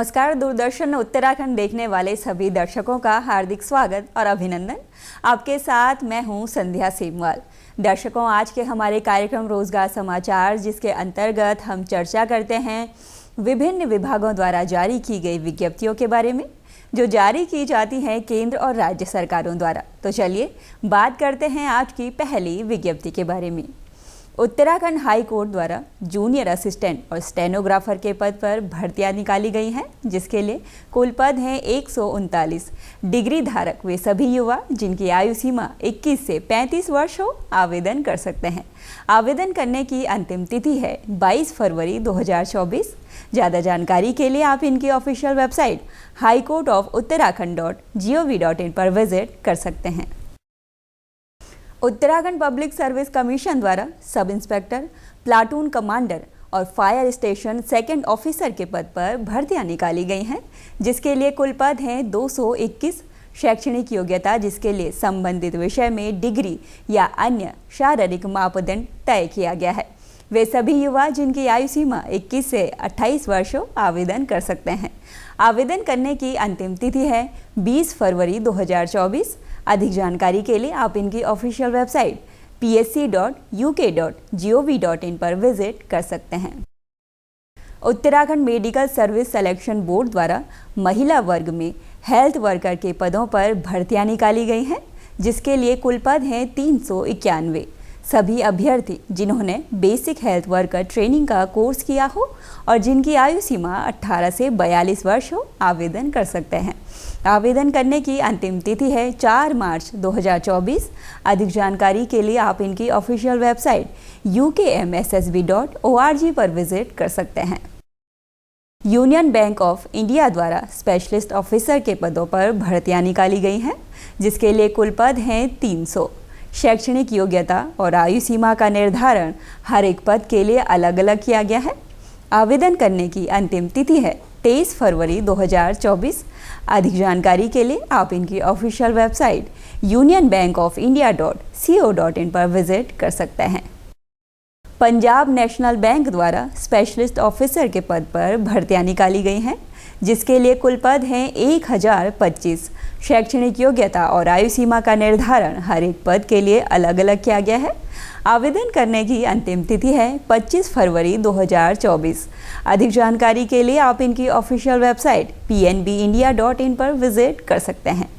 नमस्कार। दूरदर्शन उत्तराखंड देखने वाले सभी दर्शकों का हार्दिक स्वागत और अभिनंदन। आपके साथ मैं हूं संध्या सेमवाल। दर्शकों, आज के हमारे कार्यक्रम रोजगार समाचार, जिसके अंतर्गत हम चर्चा करते हैं विभिन्न विभागों द्वारा जारी की गई विज्ञप्तियों के बारे में, जो जारी की जाती हैं केंद्र और राज्य सरकारों द्वारा। तो चलिए बात करते हैं आज की पहली विज्ञप्ति के बारे में। उत्तराखंड हाई कोर्ट द्वारा जूनियर असिस्टेंट और स्टेनोग्राफर के पद पर भर्तियां निकाली गई हैं, जिसके लिए कुल पद हैं 139। डिग्री धारक वे सभी युवा जिनकी आयु सीमा 21 से 35 वर्ष हो आवेदन कर सकते हैं। आवेदन करने की अंतिम तिथि है 22 फरवरी 2024। ज़्यादा जानकारी के लिए आप इनकी ऑफिशियल वेबसाइट highcourtofuttarakhand.gov.in पर विजिट कर सकते हैं। उत्तराखंड पब्लिक सर्विस कमीशन द्वारा सब इंस्पेक्टर, प्लाटून कमांडर और फायर स्टेशन सेकंड ऑफिसर के पद पर भर्तियां निकाली गई हैं, जिसके लिए कुल पद हैं 221। शैक्षणिक योग्यता जिसके लिए संबंधित विषय में डिग्री या अन्य शारीरिक मापदंड तय किया गया है। वे सभी युवा जिनकी आयु सीमा 21 से 28 वर्ष हो आवेदन कर सकते हैं। आवेदन करने की अंतिम तिथि है 20 फरवरी 2024। अधिक जानकारी के लिए आप इनकी ऑफिशियल वेबसाइट psc.uk.gov.in पर विजिट कर सकते हैं। Uttarakhand medical service selection board द्वारा महिला वर्ग में हेल्थ वर्कर के पदों पर भर्तियां निकाली गई हैं, जिसके लिए कुल पद हैं 391। सभी अभ्यर्थी जिन्होंने बेसिक हेल्थ वर्कर ट्रेनिंग का कोर्स किया हो और जिनकी आयु सीमा 18 से 42 वर्ष हो आवेदन कर सकते हैं। आवेदन करने की अंतिम तिथि है 4 मार्च 2024। अधिक जानकारी के लिए आप इनकी ऑफिशियल वेबसाइट ukmssb.org पर विजिट कर सकते हैं। यूनियन बैंक ऑफ इंडिया द्वारा स्पेशलिस्ट ऑफिसर के पदों पर भर्तियां निकाली गई हैं, जिसके लिए कुल पद हैं 300। शैक्षणिक योग्यता और आयु सीमा का निर्धारण हर एक पद के लिए अलग अलग किया गया है। आवेदन करने की अंतिम तिथि है 23 फरवरी 2024। अधिक जानकारी के लिए आप इनकी ऑफिशियल वेबसाइट unionbankofIndia.co.in पर विजिट कर सकते हैं। पंजाब नेशनल बैंक द्वारा स्पेशलिस्ट ऑफिसर के पद पर भर्तियां निकाली गई हैं, जिसके लिए कुल पद हैं 1025। शैक्षणिक योग्यता और आयु सीमा का निर्धारण हर एक पद के लिए अलग अलग किया गया है। आवेदन करने की अंतिम तिथि है 25 फरवरी 2024। अधिक जानकारी के लिए आप इनकी ऑफिशियल वेबसाइट pnbindia.in पर विजिट कर सकते हैं।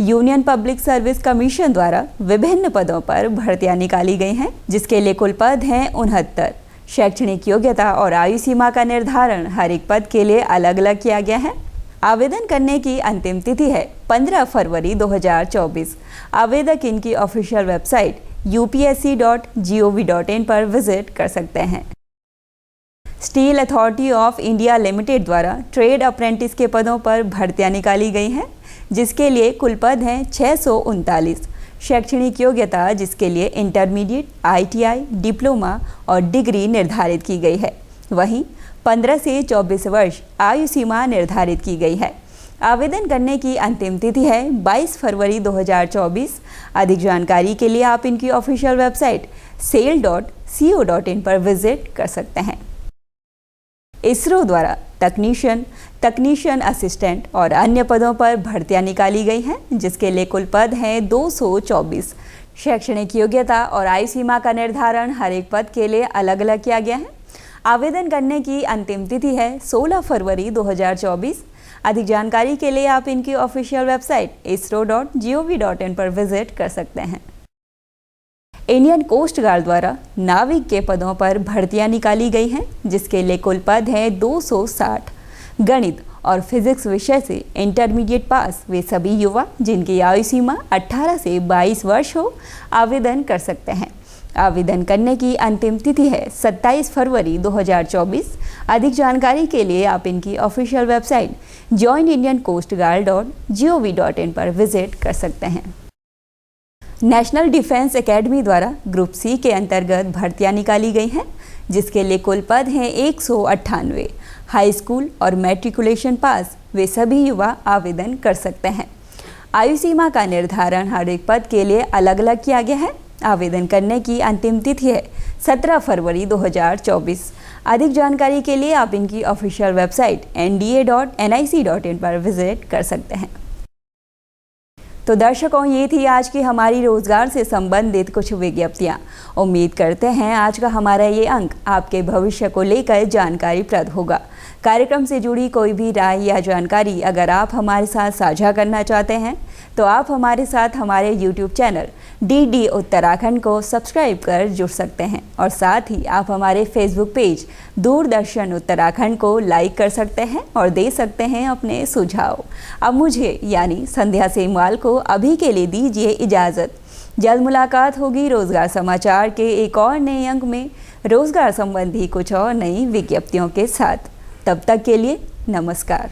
यूनियन पब्लिक सर्विस कमीशन द्वारा विभिन्न पदों पर भर्तियां निकाली गई हैं, जिसके लिए कुल पद हैं 69। शैक्षणिक योग्यता और आयु सीमा का निर्धारण हर एक पद के लिए अलग अलग किया गया है। आवेदन करने की अंतिम तिथि है 15 फरवरी 2024। आवेदक इनकी ऑफिशियल वेबसाइट upsc.gov.in पर विजिट कर सकते हैं। Steel authority of India limited द्वारा ट्रेड अप्रेंटिस के पदों पर भर्तियां निकाली गई हैं, जिसके लिए कुल पद हैं 639। शैक्षणिक योग्यता जिसके लिए इंटरमीडिएट, ITI, डिप्लोमा और डिग्री निर्धारित की गई है। वहीं 15 से 24 वर्ष आयु सीमा निर्धारित की गई है। आवेदन करने की अंतिम तिथि है 22 फरवरी 2024। अधिक जानकारी के लिए आप इनकी ऑफिशियल वेबसाइट sail.co.in पर विजिट कर सकते हैं। इसरो द्वारा तकनीशियन असिस्टेंट और अन्य पदों पर भर्तियां निकाली गई हैं, जिसके लिए कुल पद हैं 224। शैक्षणिक योग्यता और आयु सीमा का निर्धारण हर एक पद के लिए अलग अलग किया गया है। आवेदन करने की अंतिम तिथि है 16 फरवरी 2024। अधिक जानकारी के लिए आप इनकी ऑफिशियल वेबसाइट isro.gov.in पर विजिट कर सकते हैं। इंडियन कोस्ट गार्ड द्वारा नाविक के पदों पर भर्तियां निकाली गई हैं, जिसके लिए कुल पद हैं 260। गणित और फिजिक्स विषय से इंटरमीडिएट पास वे सभी युवा जिनकी आयु सीमा 18 से 22 वर्ष हो आवेदन कर सकते हैं। आवेदन करने की अंतिम तिथि है 27 फरवरी 2024। अधिक जानकारी के लिए आप इनकी ऑफिशियल वेबसाइट joinindiancoastguard.gov.in पर विजिट कर सकते हैं। नेशनल डिफेंस एकेडमी द्वारा ग्रुप सी के अंतर्गत भर्तियां निकाली गई हैं, जिसके लिए कुल पद हैं 198। हाई स्कूल और मैट्रिकुलेशन पास वे सभी युवा आवेदन कर सकते हैं। आयु सीमा का निर्धारण हर एक पद के लिए अलग अलग किया गया है। आवेदन करने की अंतिम तिथि है 17 फरवरी 2024। अधिक जानकारी के लिए आप इनकी ऑफिशियल वेबसाइट nda.nic.in पर विजिट कर सकते हैं। तो दर्शकों, ये थी आज की हमारी रोजगार से संबंधित कुछ विज्ञप्तियाँ। उम्मीद करते हैं आज का हमारा ये अंक आपके भविष्य को लेकर जानकारीप्रद होगा। कार्यक्रम से जुड़ी कोई भी राय या जानकारी अगर आप हमारे साथ साझा करना चाहते हैं तो आप हमारे साथ हमारे YouTube चैनल DD उत्तराखंड को सब्सक्राइब कर जुड़ सकते हैं और साथ ही आप हमारे Facebook पेज दूरदर्शन उत्तराखंड को लाइक कर सकते हैं और दे सकते हैं अपने सुझाव। अब मुझे यानी संध्या सेमवाल को अभी के लिए दीजिए इजाज़त। जल्द मुलाकात होगी रोजगार समाचार के एक और नए अंक में रोजगार संबंधी कुछ और नई विज्ञप्तियों के साथ। तब तक के लिए नमस्कार।